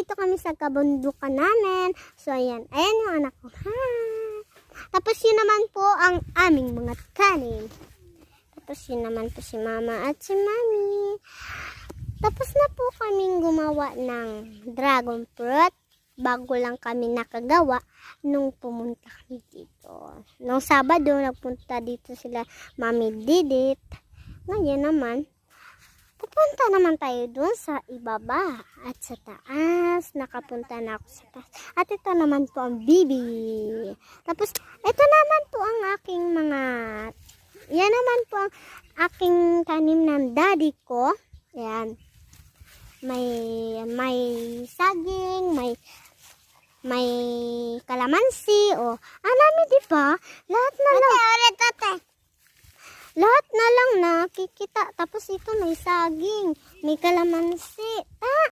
nandito kami sa kabundukan namin. So, ayan. Ayan yung anak ko. Hi! Tapos, yun naman po ang aming mga kanin. Tapos, yun naman po si mama at si mami. Tapos na po kaming gumawa ng dragon fruit. Bago lang kami nakagawa nung pumunta kami dito. Nung Sabado, nagpunta dito sila Mami Didit. Ngayon naman, pupunta naman tayo dun sa ibaba at sa taas. Nakapunta na ako sa taas. At ito naman po ang bibi. Tapos, ito naman po ang aking mga... Yan naman po ang aking tanim ng daddy ko. Ayan. May saging, may kalamansi, o anami, di ba? Lahat na lang. Lahat na lang nakikita. Tapos ito may saging, may kalamansi.